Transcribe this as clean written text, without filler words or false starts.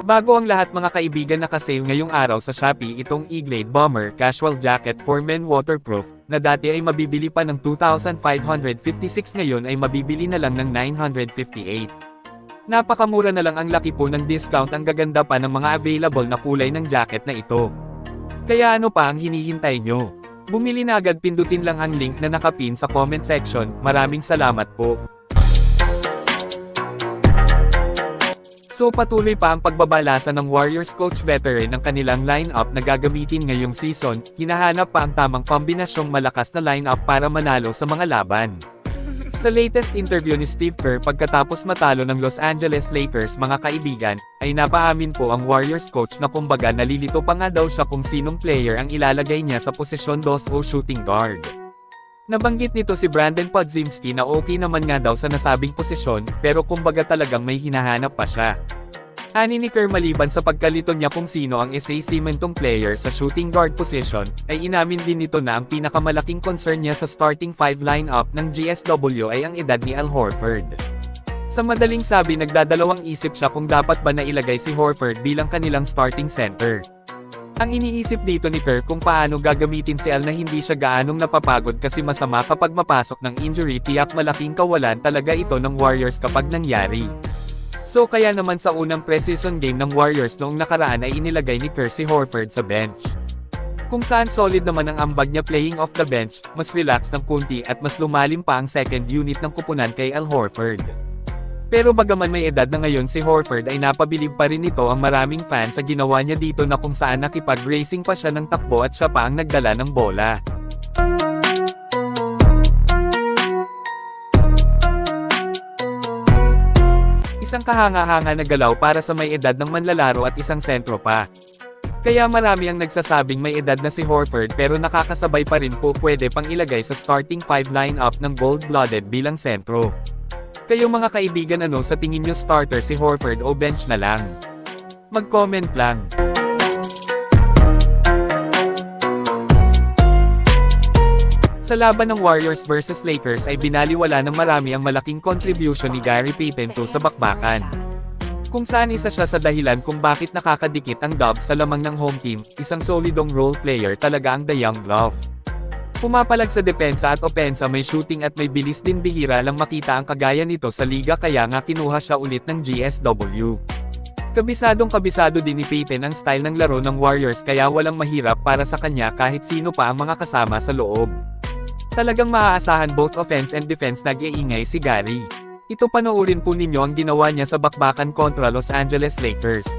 Bago ang lahat mga kaibigan, naka-sale ngayong araw sa Shopee itong E-Glade Bomber Casual Jacket for Men Waterproof, na dati ay mabibili pa ng 2,556 ngayon ay mabibili na lang ng 958. Napakamura na lang, ang laki po ng discount, ang gaganda pa ng mga available na kulay ng jacket na ito. Kaya ano pa ang hinihintay nyo? Bumili na agad, pindutin lang ang link na nakapin sa comment section. Maraming salamat po. So patuloy pa ang pagbabalasa ng Warriors coach veteran ng kanilang lineup na gagamitin ngayong season, hinahanap pa ang tamang kombinasyong malakas na lineup para manalo sa mga laban. Sa latest interview ni Steve Kerr pagkatapos matalo ng Los Angeles Lakers, mga kaibigan, ay napaamin po ang Warriors coach na kumbaga nalilito pa nga daw siya kung sinong player ang ilalagay niya sa posisyon 2 o shooting guard. Nabanggit nito si Brandon Podziemski na okay naman nga daw sa nasabing posisyon, pero kumbaga talagang may hinahanap pa siya. Ani ni Kerr, maliban sa pagkalito niya kung sino ang isa-simentong player sa shooting guard position, ay inamin din nito na ang pinakamalaking concern niya sa starting 5 lineup ng GSW ay ang edad ni Al Horford. Sa madaling sabi, nagdadalawang isip siya kung dapat ba na ilagay si Horford bilang kanilang starting center. Ang iniisip dito ni Kerr kung paano gagamitin si Al na hindi siya gaanong napapagod kasi masama kapag mapasok ng injury, tiyak malaking kawalan talaga ito ng Warriors kapag nangyari. So kaya naman sa unang preseason game ng Warriors noong nakaraan ay inilagay ni Kerr si Horford sa bench. Kung saan solid naman ang ambag niya playing off the bench, mas relax ng kunti at mas lumalim pa ang second unit ng kupunan kay Al Horford. Pero bagaman may edad na ngayon si Horford ay napabilib pa rin nito ang maraming fans sa ginawa niya dito na kung saan nakipag-racing pa siya ng takbo at siya pa ang nagdala ng bola. Isang kahanga-hanga na galaw para sa may edad ng manlalaro at isang sentro pa. Kaya marami ang nagsasabing may edad na si Horford pero nakakasabay pa rin po, pwede pang ilagay sa starting 5 lineup ng gold-blooded bilang sentro. Kayo mga kaibigan, ano sa tingin nyo, starter si Horford o bench na lang? Mag-comment lang. Sa laban ng Warriors vs Lakers ay binaliwala ng marami ang malaking contribution ni Gary Payton sa bakbakan. Kung saan isa siya sa dahilan kung bakit nakakadikit ang Dubs sa lamang ng home team, isang solidong role player talaga ang The Young Love. Pumapalag sa depensa at opensa, may shooting at may bilis din, bihira lang makita ang kagaya nito sa liga kaya nga kinuha siya ulit ng GSW. Kabisadong-kabisado din ni Payton ang style ng laro ng Warriors kaya walang mahirap para sa kanya kahit sino pa ang mga kasama sa loob. Talagang maaasahan both offense and defense, nag-iingay si Gary. Ito, panoorin po ninyo ang ginawa niya sa bakbakan kontra Los Angeles Lakers.